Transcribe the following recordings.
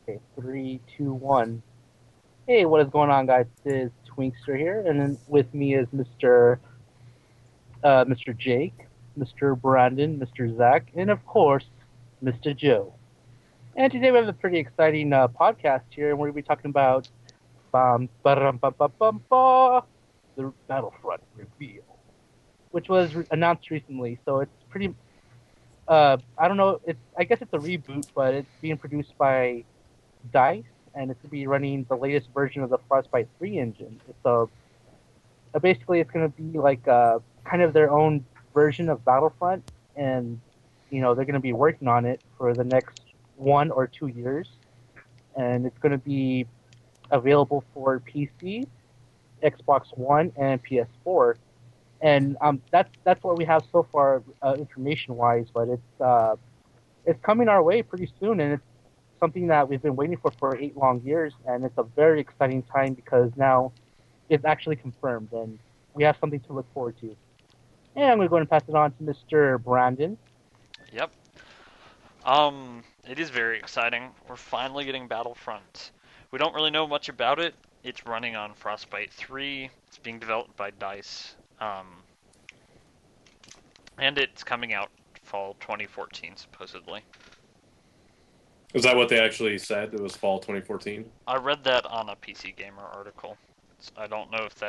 Okay, three, two, one. Hey, what is going on, guys? This is Twinkster here, and then with me is Mr. Jake, Mr. Brandon, Mr. Zach, and of course, Mr. Joe. And today we have a pretty exciting podcast here, and we're going to be talking about the Battlefront reveal, which was announced recently. So it's pretty. I don't know. I guess it's a reboot, but it's being produced by Dice, and it's going to be running the latest version of the Frostbite 3 engine. So basically, it's going to be like kind of their own version of Battlefront, and they're going to be working on it for the next 1 or 2 years, and it's going to be available for PC, Xbox One, and PS4. And that's what we have so far, information wise. But it's coming our way pretty soon, and it's something that we've been waiting for 8 long years, and it's a very exciting time because now it's actually confirmed, and we have something to look forward to. And I'm going to go and pass it on to Mr. Brandon. Yep. It is very exciting. We're finally getting Battlefront. We don't really know much about it. It's running on Frostbite 3. It's being developed by Dice. And it's coming out fall 2014, supposedly. Is that what they actually said? It was fall 2014? I read that on a PC Gamer article. I don't know if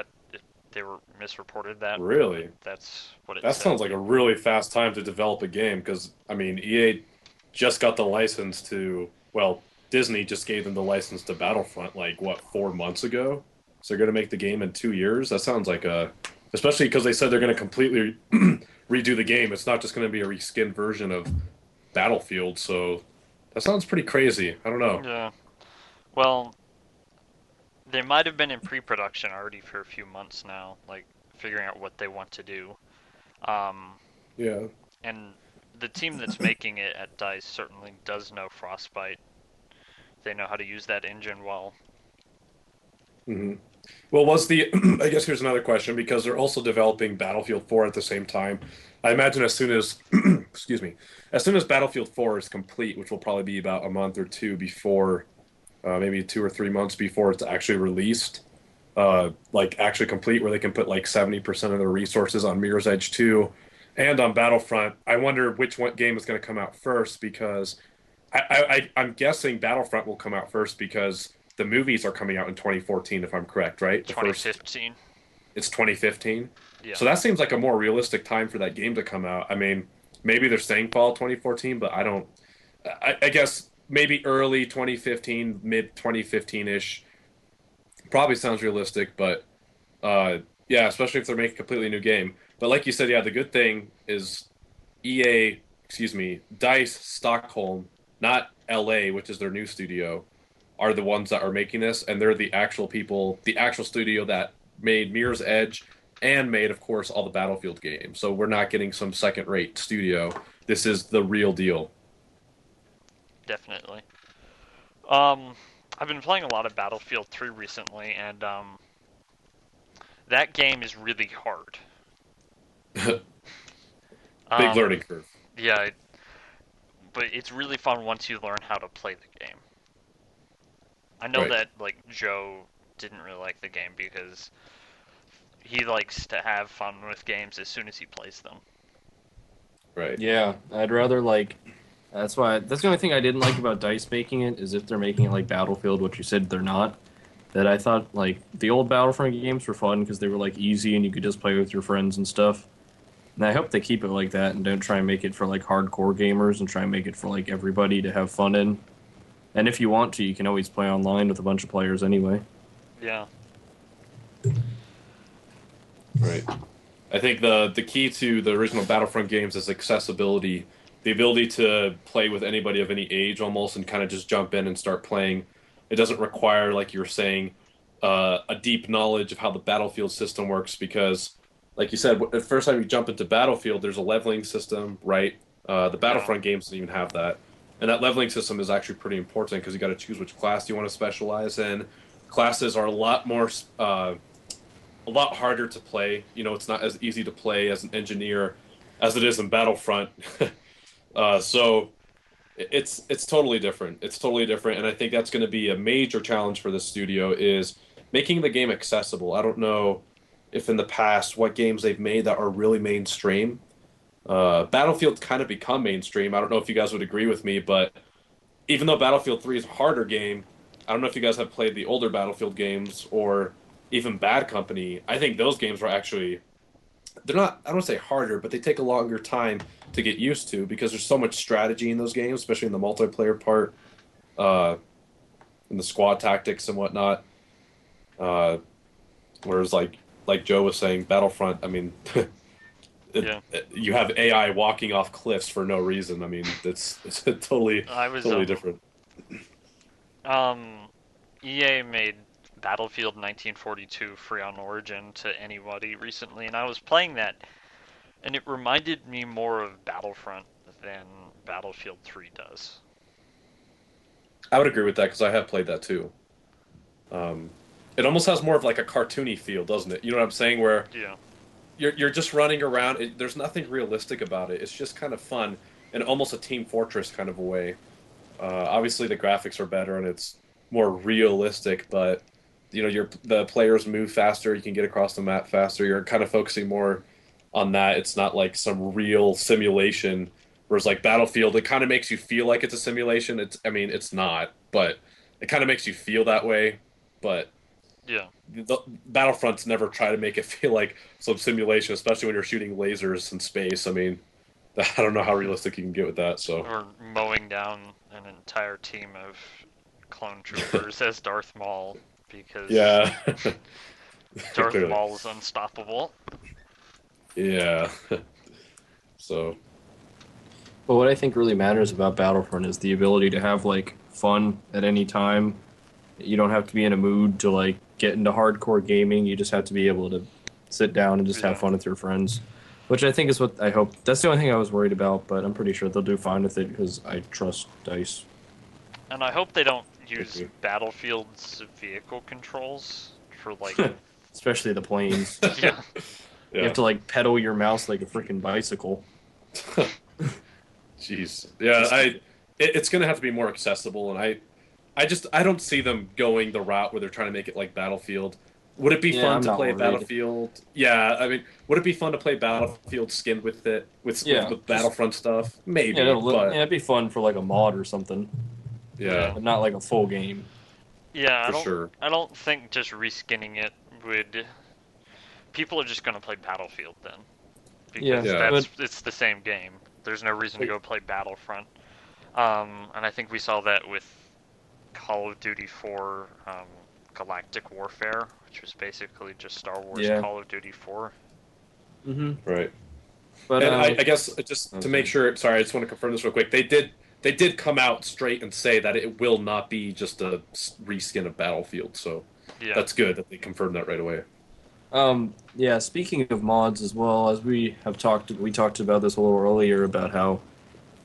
they were misreported that. Really? That's what it That said. sounds like a really fast time to develop a game, because, I mean, EA just got the license to, well, Disney just gave them the license to Battlefront, 4 months ago? So they're going to make the game in 2 years? That sounds like especially because they said they're going to completely redo the game. It's not just going to be a reskinned version of Battlefield, so that sounds pretty crazy. I don't know. Yeah. Well, they might have been in pre-production already for a few months now, like figuring out what they want to do. Yeah. And the team that's making it at DICE certainly does know Frostbite. They know how to use that engine well. Mm-hmm. Well, I guess here's another question, because they're also developing Battlefield 4 at the same time. I imagine as soon as, excuse me, as soon as Battlefield 4 is complete, which will probably be about a month or two before, maybe 2 or 3 months before it's actually released, actually complete, where they can put 70% of their resources on Mirror's Edge 2 and on Battlefront. I wonder which one game is going to come out first, because I'm guessing Battlefront will come out first because the movies are coming out in 2014, if I'm correct, right? The first, 2015. it's 2015. Yeah. So that seems like a more realistic time for that game to come out. I mean, maybe they're saying fall 2014, but I don't. I guess maybe early 2015, mid 2015 ish. Probably sounds realistic, but yeah, especially if they're making a completely new game. But like you said, yeah, the good thing is Dice Stockholm, not LA, which is their new studio, are the ones that are making this, and they're the actual people, the actual studio that made Mirror's Edge and made, of course, all the Battlefield games. So we're not getting some second-rate studio. This is the real deal. Definitely. Um, I've been playing a lot of Battlefield 3 recently, and that game is really hard. Big Um, learning curve. yeah, but it's really fun once you learn how to play the game. I know Right. that Joe didn't really like the game because he likes to have fun with games as soon as he plays them. Right. Yeah, I'd rather that's the only thing I didn't like about Dice making it, is if they're making it like Battlefield, which you said they're not. That I thought the old Battlefront games were fun because they were easy and you could just play with your friends and stuff. And I hope they keep it like that and don't try and make it for hardcore gamers and try and make it for everybody to have fun in. And if you want to, you can always play online with a bunch of players anyway. Yeah. Right. I think the key to the original Battlefront games is accessibility, the ability to play with anybody of any age almost, and kind of just jump in and start playing. It doesn't require, like you were saying, a deep knowledge of how the Battlefield system works, because, like you said, the first time you jump into Battlefield, there's a leveling system, right? The Yeah. Battlefront games don't even have that. And that leveling system is actually pretty important because you got to choose which class you want to specialize in. Classes are a lot harder to play. It's not as easy to play as an engineer as it is in Battlefront. So It's totally different. It's totally different, and I think that's going to be a major challenge for the studio is making the game accessible. I don't know if in the past what games they've made that are really mainstream. Battlefield's kind of become mainstream. I don't know if you guys would agree with me, but even though Battlefield 3 is a harder game, I don't know if you guys have played the older Battlefield games or even Bad Company. I think those games were actually they're not I don't want to say harder, but they take a longer time to get used to because there's so much strategy in those games, especially in the multiplayer part, uh, in the squad tactics and whatnot. Uh, whereas like Joe was saying, Battlefront, I mean, Yeah. you have AI walking off cliffs for no reason. I mean, it's totally I was totally different. EA made Battlefield 1942 free on Origin to anybody recently, and I was playing that, and it reminded me more of Battlefront than Battlefield 3 does. I would agree with that because I have played that too. Um, it almost has more of like a cartoony feel, doesn't it? You know what I'm saying? Where Yeah. you're just running around. There's nothing realistic about it. It's just kind of fun and almost a Team Fortress kind of a way. Obviously, the graphics are better and it's more realistic, but the players move faster. You can get across the map faster. You're kind of focusing more on that. It's not like some real simulation. Whereas like Battlefield, it kind of makes you feel like it's a simulation. I mean, it's not, but it kind of makes you feel that way. But Yeah. the Battlefronts never try to make it feel like some simulation, especially when you're shooting lasers in space. I mean, I don't know how realistic you can get with that. So Or mowing down an entire team of clone troopers as Darth Maul, because yeah, Darth clearly, Maul is unstoppable. yeah. So But what I think really matters about Battlefront is the ability to have like fun at any time. You don't have to be in a mood to like get into hardcore gaming. You just have to be able to sit down and just have Yeah. fun with your friends, which I think is what I hope. That's the only thing I was worried about, but I'm pretty sure they'll do fine with it because I trust Dice. And I hope they don't use agree. Battlefield's vehicle controls for like, Especially the planes. yeah. You have yeah, to like pedal your mouse like a freaking bicycle. jeez, yeah. Just It's gonna have to be more accessible, and I don't see them going the route where they're trying to make it like Battlefield. Would it be yeah, fun I'm to not play worried. Battlefield? Yeah, I mean, would it be fun to play Battlefield skinned with it Yeah, with just Battlefront stuff? yeah, Maybe, yeah, but it'd be fun for like a mod or something, yeah, Yeah. but not like a full game. Yeah, for sure. I don't think just reskinning it would. People are just gonna play Battlefield then, Yeah, because Yeah, but it's the same game. There's no reason to But- go play Battlefront. And I think we saw that with Call of Duty 4 Galactic Warfare, which was basically just Star Wars yeah, Call of Duty 4. mm-hmm. right. But And I guess just to make okay. sure, sorry, I just want to confirm this real quick. They did come out straight and say that it will not be just a reskin of Battlefield. So Yeah. that's good that they confirmed that right away. Yeah, speaking of mods as well, as we talked about this a little earlier about how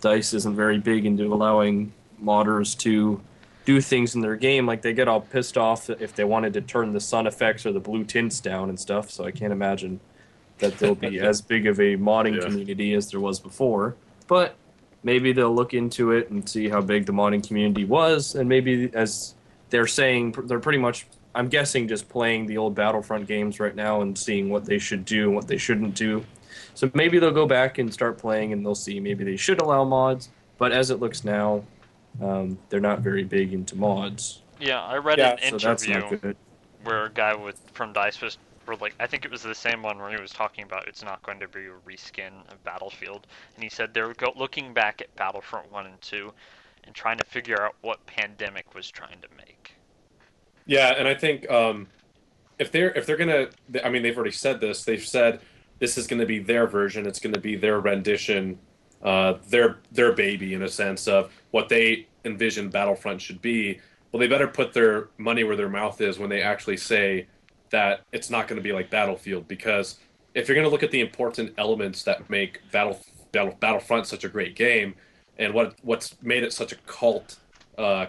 Dice isn't very big into allowing modders to do things in their game. Like they get all pissed off if they wanted to turn the sun effects or the blue tints down and stuff. So I can't imagine that there'll be as big of a modding Yeah. community as there was before. But maybe they'll look into it and see how big the modding community was, and maybe as they're saying, they're pretty much, I'm guessing, just playing the old Battlefront games right now and seeing what they should do and what they shouldn't do. So maybe they'll go back and start playing, and they'll see maybe they should allow mods. But as it looks now, they're not very big into mods, Yeah, I read an Yeah. so that's not interview good. where a guy from Dice was, or like, I think it was the same one where he was talking about it's not going to be a reskin of Battlefield, and he said they were looking back at Battlefront 1 and 2 and trying to figure out what Pandemic was trying to make. Yeah, and I think if they're gonna, I mean, they've already said this. They've said this is going to be their version. It's going to be their rendition, their baby in a sense of what they envision Battlefront should be. Well, they better put their money where their mouth is when they actually say that it's not going to be like Battlefield. Because if you're going to look at the important elements that make Battlefront such a great game, and what's made it such a cult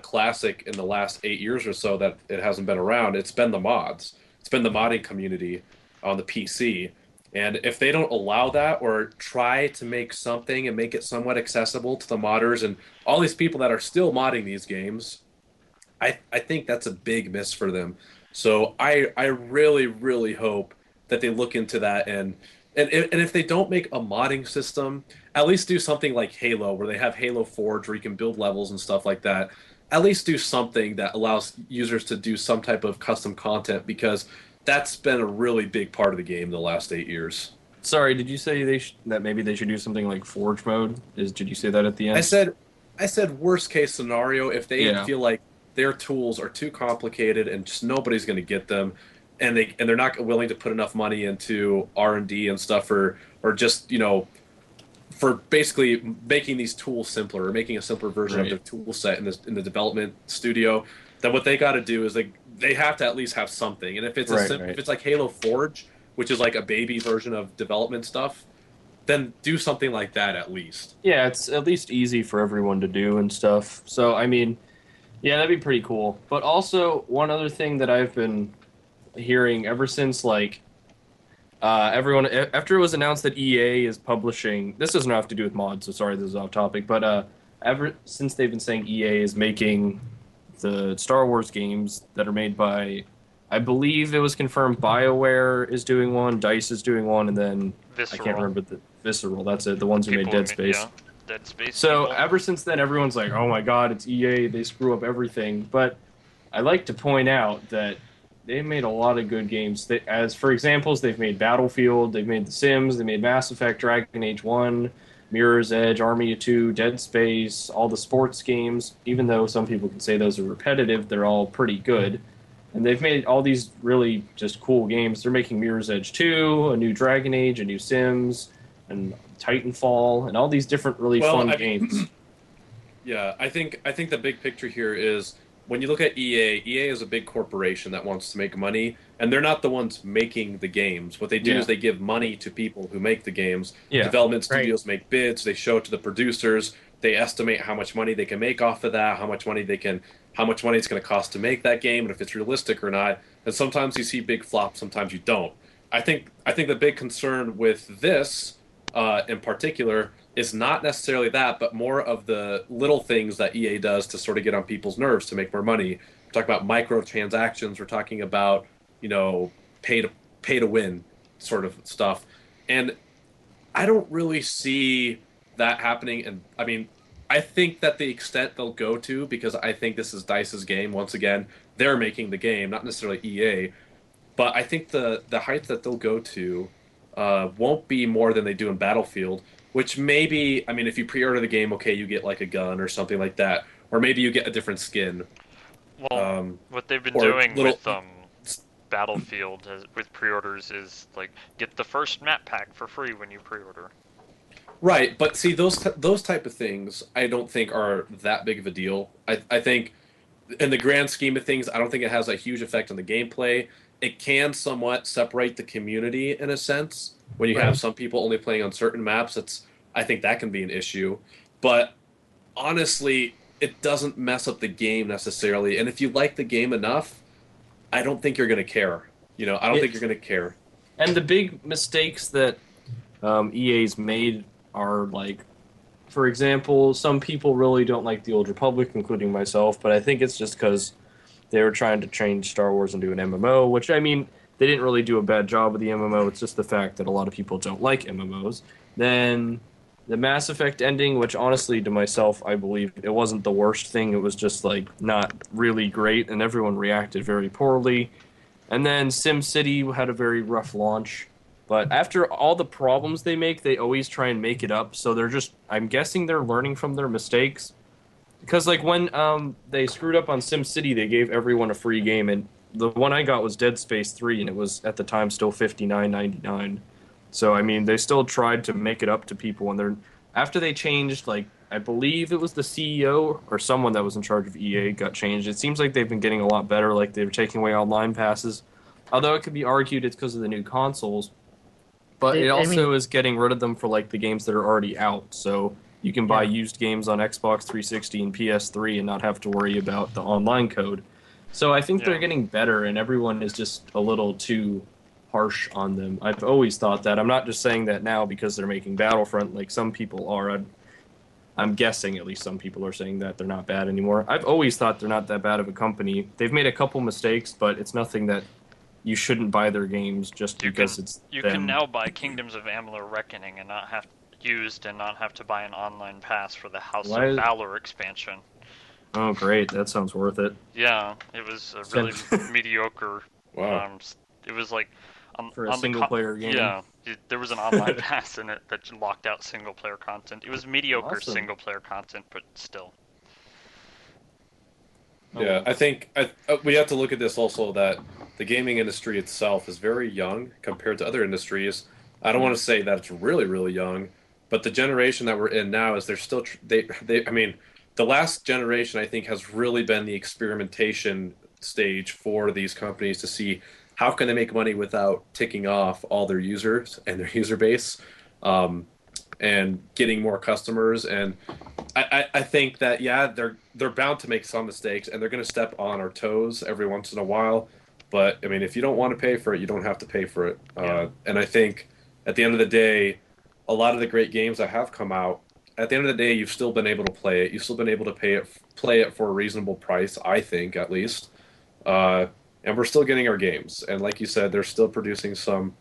classic in the last 8 years or so that it hasn't been around, it's been the mods. It's been the modding community on the PC. And if they don't allow that or try to make something and make it somewhat accessible to the modders and all these people that are still modding these games, I think that's a big miss for them. So I really really hope that they look into that and if they don't make a modding system, at least do something like Halo where they have Halo Forge where you can build levels and stuff like that. At least do something that allows users to do some type of custom content because that's been a really big part of the game the last 8 years. Sorry, did you say that maybe they should do something like Forge mode? Did you say that at the I end? said I said worst case scenario if they Yeah. feel like their tools are too complicated and just nobody's going to get them and they're not willing to put enough money into R&D and stuff or just, for basically making these tools simpler or making a simpler version of Right. their tool set in the development studio, then what they got to do is they have to at least have something. And if it's Right. if Right. it's like Halo Forge, which is like a baby version of development stuff, then do something like that at least. Yeah, it's at least easy for everyone to do and stuff. So, I mean, yeah, that'd be pretty cool. But also, one other thing that I've been hearing ever since, like, everyone, after it was announced that EA is publishing, this doesn't have to do with mods, so sorry, this is off topic, but ever since they've been saying EA is making the Star Wars games that are made by, I believe it was confirmed BioWare is doing one, DICE is doing one, and then I can't Visceral. remember the Visceral, that's it, the ones who made Dead Space. Yeah, Dead Space. So people. ever since then, everyone's like, "Oh my God, it's EA! They screw up everything." But I like to point out that they've made a lot of good games. As for examples, they've made Battlefield, they've made The Sims, they made Mass Effect, Dragon Age 1, Mirror's Edge, Army of Two, Dead Space, all the sports games. Even though some people can say those are repetitive, they're all pretty good. And they've made all these really just cool games. They're making Mirror's Edge 2, a new Dragon Age, a new Sims, and Titanfall, and all these different really Well, fun I games. Yeah, I think the big picture here is when you look at EA is a big corporation that wants to make money, and they're not the ones making the games. What they do Yeah. is they give money to people who make the games. Yeah. Development Right. studios make bids, they show it to the producers, they estimate how much money they can make off of that, how much money it's going to cost to make that game, and if it's realistic or not. And sometimes you see big flops, sometimes you don't. I think the big concern with this, in particular, is not necessarily that, but more of the little things that EA does to sort of get on people's nerves to make more money. We're talking about microtransactions. We're talking about, you know, pay to pay to win sort of stuff. And I don't really see that happening. And I mean, I think that the extent they'll go to, because I think this is DICE's game. Once again, they're making the game, not necessarily EA. But I think the height that they'll go to won't be more than they do in Battlefield. Which maybe, I mean, if you pre-order the game, okay, you get like a gun or something like that, or maybe you get a different skin, Well, what they've been or doing little. with Battlefield with pre-orders is like get the first map pack for free when you pre-order. Right, but see those type of things I don't think are that big of a deal. I think in the grand scheme of things, I don't think it has a huge effect on the gameplay. It can somewhat separate the community in a sense when you have Right. some people only playing on certain maps. I think that can be an issue, but honestly, it doesn't mess up the game necessarily. And if you like the game enough, I don't think you're going to care. I don't think It, you're going to care. and the big mistakes that EA's made are like, for example, some people really don't like the Old Republic, including myself, but I think it's just because they were trying to change Star Wars into an MMO, which, I mean, they didn't really do a bad job with the MMO. It's just the fact that a lot of people don't like MMOs. Then the Mass Effect ending, which honestly, to myself, I believe it wasn't the worst thing. It was just, like, not really great, and everyone reacted very poorly. And then SimCity had a very rough launch. But after all the problems they make, they always try and make it up. So they're just, I'm guessing they're learning from their mistakes. Because like when they screwed up on SimCity, they gave everyone a free game, and the one I got was Dead Space 3, and it was at the time still $59.99. So I mean, they still tried to make it up to people, and they're after they changed, like I believe it was the CEO or someone that was in charge of EA got changed. It seems like they've been getting a lot better. Like they were taking away online passes, although it could be argued it's because of the new consoles. But it I also mean, is getting rid of them for like the games that are already out. So you can buy yeah. used games on Xbox 360 and PS3 and not have to worry about the online code. So I think they're Yeah. getting better, and everyone is just a little too harsh on them. I've always thought that. I'm not just saying that now because they're making Battlefront like some people are. I'm guessing at least some people are saying that they're not bad anymore. I've always thought they're not that bad of a company. They've made a couple mistakes, but it's nothing that you shouldn't buy their games just because it's You them. can now buy Kingdoms of Amalur Reckoning and not have to buy an online pass for the House of Valor expansion. Oh, great! That sounds worth it. Yeah, it was a really mediocre. Wow. It was like for a single-player game. Yeah, there was an online pass in it that locked out single-player content. It was mediocre single-player content, but still. Yeah, I think we have to look at this also that the gaming industry itself is very young compared to other industries. I don't want to say that it's really, really young, but the generation that we're in now is they're still I mean, the last generation I think has really been the experimentation stage for these companies to see how can they make money without ticking off all their users and their user base, and getting more customers. And I think that they're bound to make some mistakes and they're going to step on our toes every once in a while. But I mean, if you don't want to pay for it, you don't have to pay for it. And I think at the end of the day, a lot of the great games that have come out, at the end of the day, you've still been able to play it. You've still been able to play it for a reasonable price, I think, at least. And we're still getting our games. And like you said, they're still producing some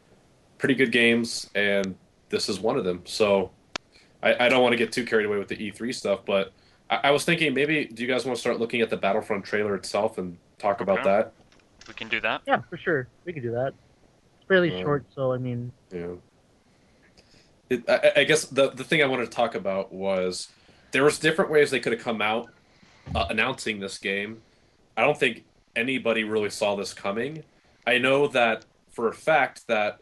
pretty good games, and this is one of them. So I don't want to get too carried away with the E3 stuff, but I was thinking maybe do you guys want to start looking at the Battlefront trailer itself and talk about that? We can do that. Yeah, for sure. We can do that. It's fairly short, so I mean. Yeah. I guess the thing I wanted to talk about was there was different ways they could have come out announcing this game. I don't think anybody really saw this coming. I know that for a fact that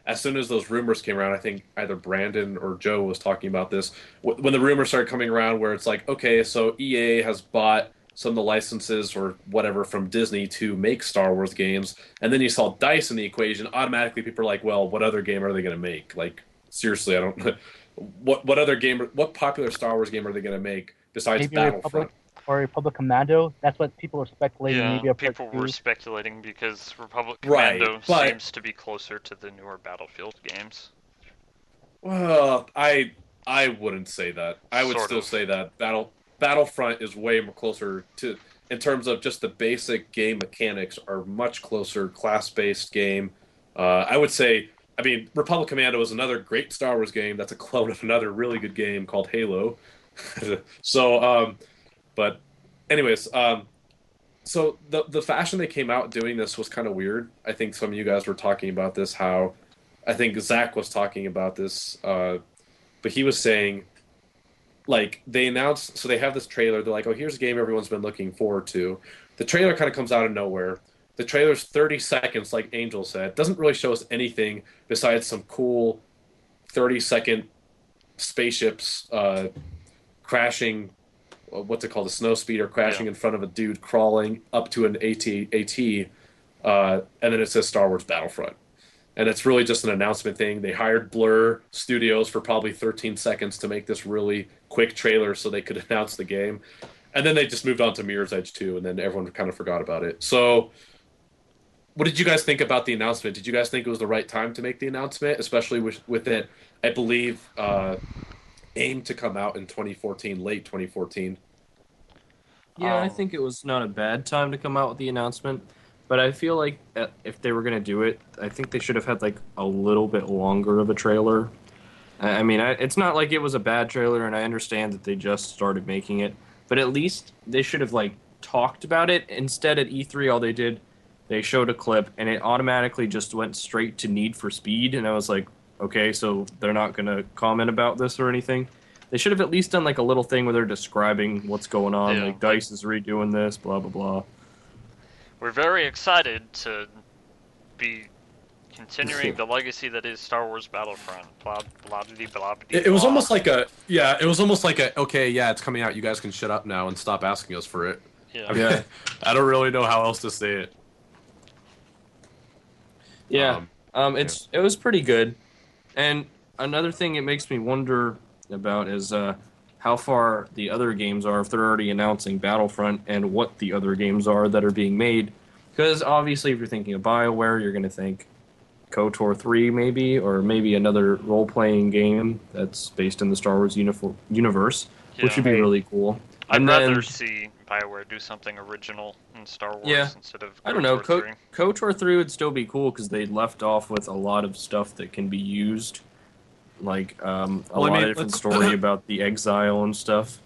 as soon as those rumors came around, I think either Brandon or Joe was talking about this when the rumors started coming around, where it's like, okay, so EA has bought some of the licenses or whatever from Disney to make Star Wars games, and then you saw DICE in the equation. Automatically, people are like, well, what other game are they going to make? Like, seriously, I don't. What other game? What popular Star Wars game are they going to make besides maybe Battlefront? Or Republic Commando. That's what people are speculating. Yeah, maybe people were speculating because Republic Commando seems to be closer to the newer Battlefield games. Well, I wouldn't say that. I would still say that Battlefront is way more closer to, in terms of just the basic game mechanics, are much closer class-based game. I would say, I mean, Republic Commando is another great Star Wars game. That's a clone of another really good game called Halo. So, but anyways, so the fashion they came out doing this was kind of weird. I think some of you guys were talking about this, how I think Zach was talking about this, but he was saying, like, they announced, so they have this trailer. They're like, oh, here's a game everyone's been looking forward to. The trailer kind of comes out of nowhere. The trailer's 30 seconds, like Angel said. Doesn't really show us anything besides some cool 30-second spaceships crashing, what's it called, a snow speeder crashing in front of a dude crawling up to an AT, and then it says Star Wars Battlefront. And it's really just an announcement thing. They hired Blur Studios for probably 13 seconds to make this really quick trailer so they could announce the game. And then they just moved on to Mirror's Edge 2, and then everyone kind of forgot about it. So what did you guys think about the announcement? Did you guys think it was the right time to make the announcement, especially with it, I believe, aimed to come out in 2014, late 2014? Yeah, I think it was not a bad time to come out with the announcement. But I feel like if they were going to do it, I think they should have had like a little bit longer of a trailer. I mean, it's not like it was a bad trailer, and I understand that they just started making it. But at least they should have like talked about it. Instead, at E3, all they did, they showed a clip, and it automatically just went straight to Need for Speed. And I was like, okay, so they're not going to comment about this or anything. They should have at least done like a little thing where they're describing what's going on. Like, DICE is redoing this, blah, blah, blah. We're very excited to be continuing the legacy that is Star Wars Battlefront. Blah blah blah blah. It was almost like it was almost like okay, yeah, it's coming out. You guys can shut up now and stop asking us for it. Yeah. I mean, I don't really know how else to say it. Yeah. It was pretty good. And another thing it makes me wonder about is how far the other games are, if they're already announcing Battlefront, and what the other games are that are being made. Because obviously, if you're thinking of BioWare, you're going to think KOTOR 3 maybe, or maybe another role-playing game that's based in the Star Wars universe, which would be really cool. I'd rather see BioWare do something original in Star Wars instead of KOTOR I don't know. 3. KOTOR 3 would still be cool because they left off with a lot of stuff that can be used, like a lot of different story about the exile and stuff.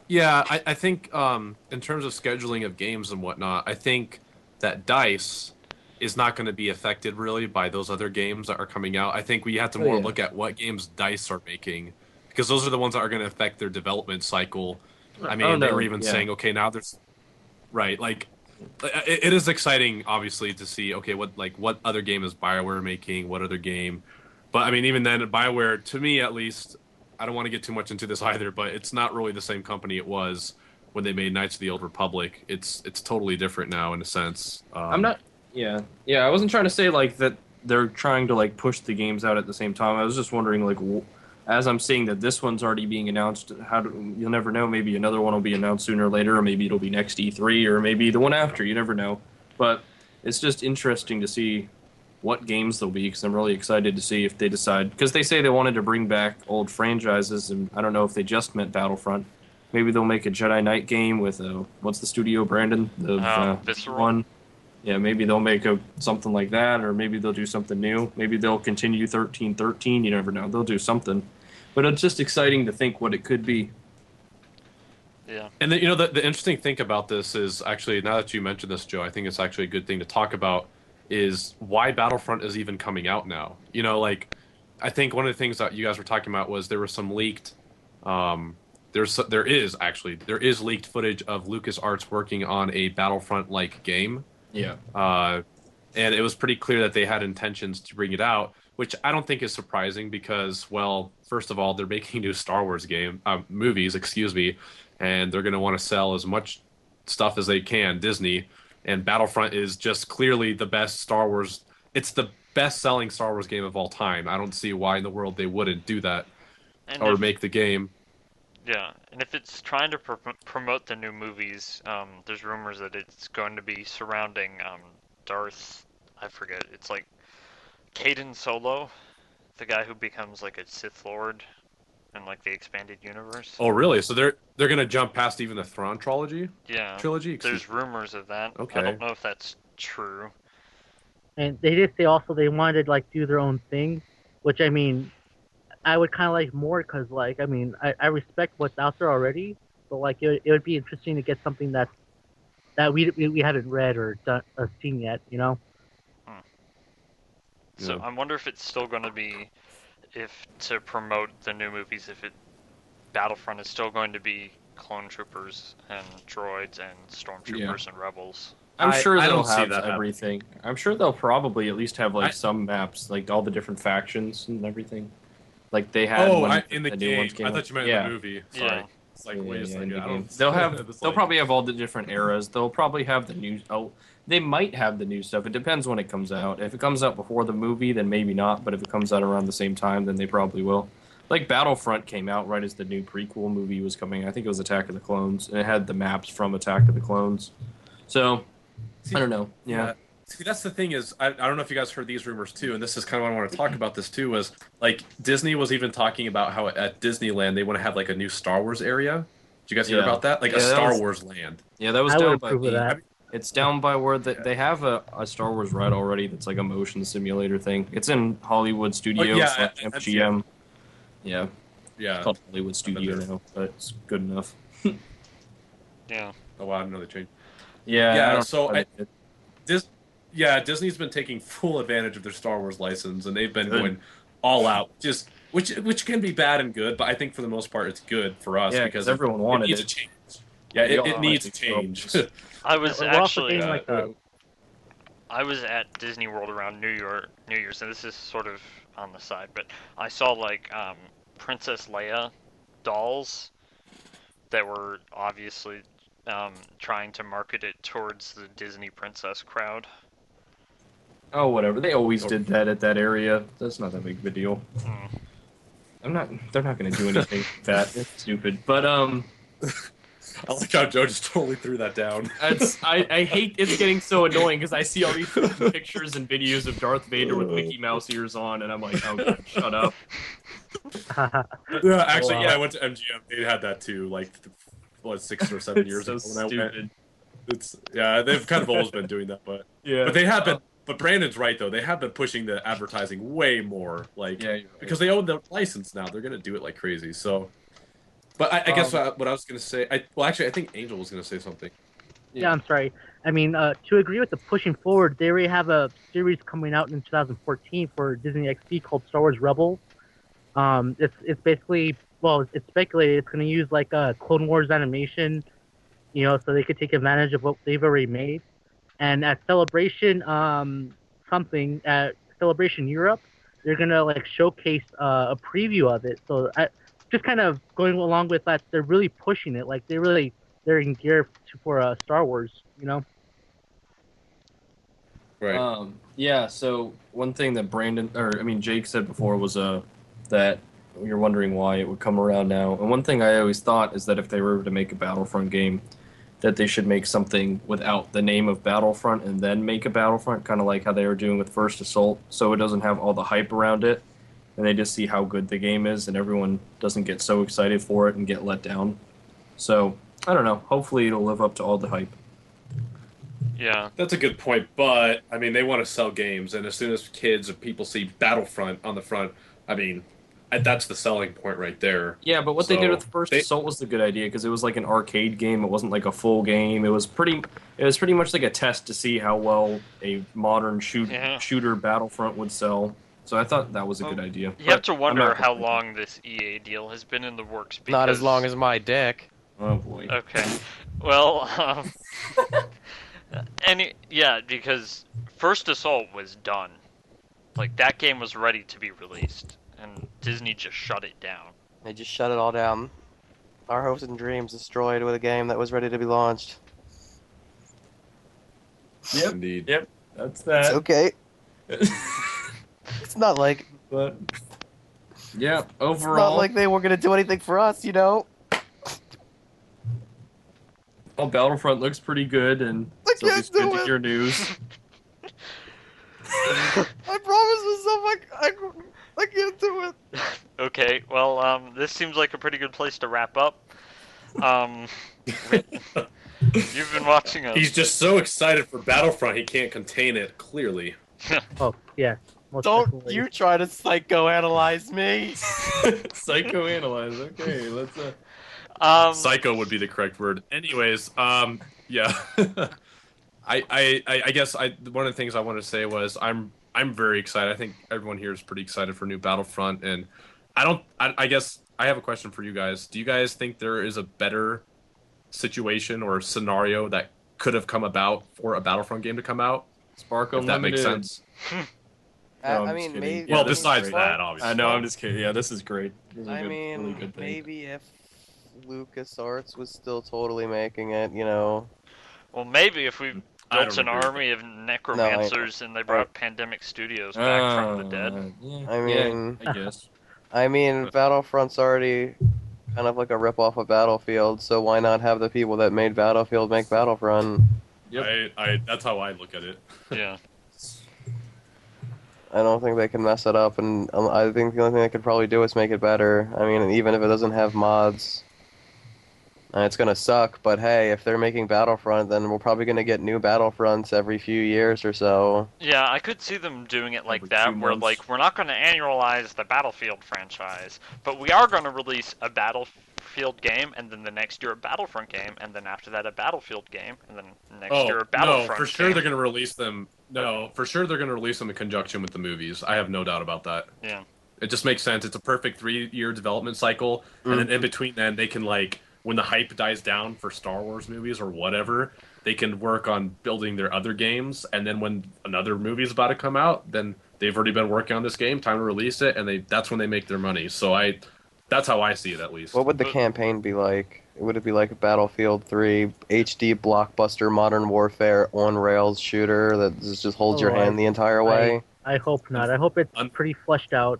Yeah, I think in terms of scheduling of games and whatnot, I think that DICE is not going to be affected really by those other games that are coming out. I think we have to more look at what games DICE are making, because those are the ones that are going to affect their development cycle. I mean, they were even saying, okay, now there's like it is exciting, obviously, to see what other game is BioWare making, what other game. But I mean, even then, BioWare, to me at least, I don't want to get too much into this either, but it's not really the same company it was when they made Knights of the Old Republic. It's totally different now in a sense. I'm not. Yeah. I wasn't trying to say like that they're trying to like push the games out at the same time. I was just wondering like, as I'm seeing that this one's already being announced, you'll never know. Maybe another one will be announced sooner or later, or maybe it'll be next E3, or maybe the one after. You never know. But it's just interesting to see what games there'll be, because I'm really excited to see if they decide, because they say they wanted to bring back old franchises, and I don't know if they just meant Battlefront. Maybe they'll make a Jedi Knight game with what's the studio, Brandon? The Visceral one. Yeah, maybe they'll make something like that, or maybe they'll do something new. Maybe they'll continue 1313. You never know. They'll do something. But it's just exciting to think what it could be. Yeah. And the interesting thing about this is, actually, now that you mentioned this, Joe, I think it's actually a good thing to talk about, is why Battlefront is even coming out now. I think one of the things that you guys were talking about was there was some leaked there is leaked footage of LucasArts working on a Battlefront-like game. Yeah. And it was pretty clear that they had intentions to bring it out, which I don't think is surprising because, well, first of all, they're making new Star Wars movies, and they're going to want to sell as much stuff as they can, Disney, and Battlefront is just clearly the best Star Wars. It's the best-selling Star Wars game of all time. I don't see why in the world they wouldn't do that or make the game. Yeah, and if it's trying to promote the new movies, there's rumors that it's going to be surrounding Darth, I forget, it's like Caden Solo, the guy who becomes like a Sith Lord in like the expanded universe. Oh, really? So they're gonna jump past even the Thrawn trilogy? Yeah. Trilogy? There's rumors of that. Okay. I don't know if that's true. And they did say also they wanted to like do their own thing, which I mean, I would kind of like more because like I mean I respect what's out there already, but like it would be interesting to get something that we haven't read or seen yet, you know. So I wonder if it's still going to be, if to promote the new movies, Battlefront is still going to be clone troopers and droids and stormtroopers and rebels. I'm sure they'll have everything. I'm sure they'll probably at least have like some maps, like all the different factions and everything. Like they had in the game. I thought you meant in the movie. Sorry. Yeah. It's like, wait a second. They'll probably have all the different eras. They'll probably have the new. They might have the new stuff. It depends when it comes out. If it comes out before the movie, then maybe not. But if it comes out around the same time, then they probably will. Like Battlefront came out right as the new prequel movie was coming. I think it was Attack of the Clones, and it had the maps from Attack of the Clones. So I don't know. Yeah. See, that's the thing is, I don't know if you guys heard these rumors too, and this is kind of what I want to talk about this too, was like Disney was even talking about how at Disneyland they want to have like a new Star Wars area. Did you guys hear about that? Like a Star Wars land. Yeah, that was down by that. It's down by where they have a Star Wars ride already that's like a motion simulator thing. It's in Hollywood Studios, MGM. Yeah. It's called Hollywood Studio now, but it's good enough. Yeah. Oh wow, I didn't know they changed. Yeah. Disney's been taking full advantage of their Star Wars license, and they've been going all out. Just which can be bad and good, but I think for the most part it's good for us because everyone wanted it needs a change. Yeah, it needs a change. I was actually I was at Disney World around New Year's, and this is sort of on the side, but I saw like Princess Leia dolls that were obviously trying to market it towards the Disney princess crowd. Oh, whatever. They always did that at that area. That's not that big of a deal. They're not going to do anything that. It's stupid. But I like how Joe just totally threw that down. I hate it's getting so annoying because I see all these pictures and videos of Darth Vader with Mickey Mouse ears on, and I'm like, oh, God, shut up. Yeah, actually, yeah, I went to MGM. They had that too, like, 6 or 7 years so ago when I stupid. went. It's they've kind of always been doing that, but Yeah, they have been. But Brandon's right though; they have been pushing the advertising way more, like yeah, you're right. because they own the license now. They're gonna do it like crazy. So, but I guess what I was gonna say, actually, I think Angel was gonna say something. Yeah, I'm sorry. I mean, to agree with the pushing forward, they already have a series coming out in 2014 for Disney XD called Star Wars Rebels. It's basically, well, it's speculated it's going to use like a Clone Wars animation, so they could take advantage of what they've already made. And at Celebration, at Celebration Europe, they're gonna like showcase a preview of it. So just kind of going along with that, they're really pushing it. Like they're in gear for Star Wars. Right. Yeah. So one thing that Jake said before was that you're wondering why it would come around now. And one thing I always thought is that if they were to make a Battlefront game, that they should make something without the name of Battlefront and then make a Battlefront, kind of like how they were doing with First Assault, so it doesn't have all the hype around it, and they just see how good the game is, and everyone doesn't get so excited for it and get let down. So, I don't know. Hopefully it'll live up to all the hype. Yeah. That's a good point, but, I mean, they want to sell games, and as soon as kids or people see Battlefront on the front, I mean, that's the selling point right there. Yeah, but what they did with First Assault was the good idea because it was like an arcade game. It wasn't like a full game. It was pretty much like a test to see how well a modern shooter Battlefront would sell. So I thought that was a good idea. You have to wonder how long this EA deal has been in the works. Because... Not as long as my dick. Oh boy. Okay. Well, because First Assault was done. Like, that game was ready to be released. And Disney just shut it down. They just shut it all down. Our hopes and dreams destroyed with a game that was ready to be launched. Yep. Indeed. Yep. That's that. It's okay. It's not like... But... Yeah, overall... It's not like they were going to do anything for us, Well, Battlefront looks pretty good, and it's always good to hear news. I promise myself I can't do it. Okay, well, this seems like a pretty good place to wrap up. You've been watching He's just so excited for Battlefront, he can't contain it, clearly. Oh, yeah. Don't definitely. you try to psychoanalyze me. Psychoanalyze, okay, let's... Psycho would be the correct word. Anyways, yeah. I guess one of the things I wanted to say was I'm very excited. I think everyone here is pretty excited for new Battlefront, and I guess I have a question for you guys. Do you guys think there is a better situation or scenario that could have come about for a Battlefront game to come out? Spark if that makes sense. No, I mean, maybe... Well, besides that, obviously. I know, I'm just kidding. Yeah, this is great. This is really good thing. Maybe if LucasArts was still totally making it, Well, maybe if we built an army of necromancers and they brought Pandemic Studios back from the dead. Yeah, I guess. I mean, Battlefront's already kind of like a rip-off of Battlefield, so why not have the people that made Battlefield make Battlefront? Yep. That's how I look at it. Yeah. I don't think they can mess it up, and I think the only thing they could probably do is make it better. I mean, even if it doesn't have mods, it's gonna suck, but hey, if they're making Battlefront, then we're probably gonna get new Battlefronts every few years or so. Yeah, I could see them doing it like that, where like we're not gonna annualize the Battlefield franchise, but we are gonna release a Battlefield game, and then the next year a Battlefront game, and then after that a Battlefield game, and then next year a Battlefront No, for sure game. they're gonna release them. No, for sure they're gonna release them in conjunction with the movies. I have no doubt about that. Yeah. It just makes sense. It's a perfect 3-year development cycle, and then in between then they can when the hype dies down for Star Wars movies or whatever, they can work on building their other games, and then when another movie is about to come out, then they've already been working on this game, time to release it, and that's when they make their money. So that's how I see it, at least. What would the campaign be like? Would it be like a Battlefield 3 HD blockbuster modern warfare on rails shooter that just holds your hand the entire way? I hope not. I hope it's pretty fleshed out.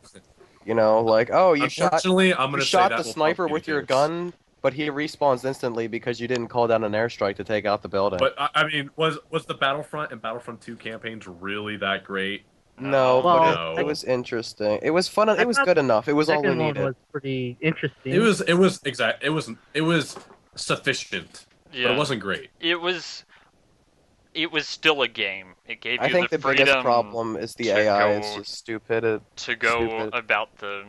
You shot I'm gonna the sniper with your gun but he respawns instantly because you didn't call down an airstrike to take out the building. But I mean, was the Battlefront and Battlefront 2 campaigns really that great? No, Well, but no. it was interesting. It was fun. I It was thought good enough. It was the all we second one needed. was pretty interesting. It was exact. It was sufficient, but Yeah. it wasn't great. It was still a game. It gave I you think the the biggest freedom problem is the to AI is go- just stupid. to go Stupid. about the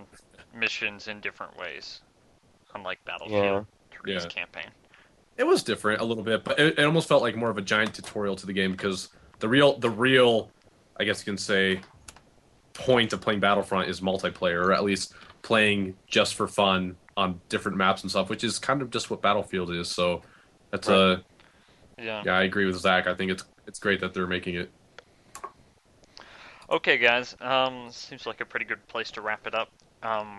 missions in different ways, unlike Yeah. Battlefield 3's Yeah. campaign. It was different a little bit, but it almost felt like more of a giant tutorial to the game because the real, I guess you can say, point of playing Battlefront is multiplayer, or at least playing just for fun on different maps and stuff, which is kind of just what Battlefield is. So that's Right. Yeah. yeah, I agree with Zach. I think it's great that they're making it. Okay, guys. Seems like a pretty good place to wrap it up.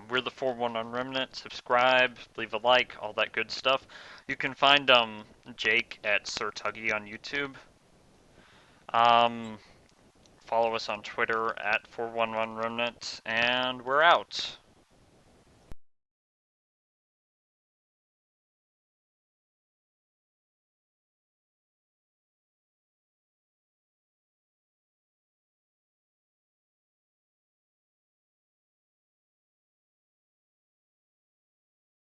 We're the 411 Remnant. Subscribe, leave a like, all that good stuff. You can find Jake at Sir Tuggie on YouTube. Follow us on Twitter at 411 Remnant, and we're out.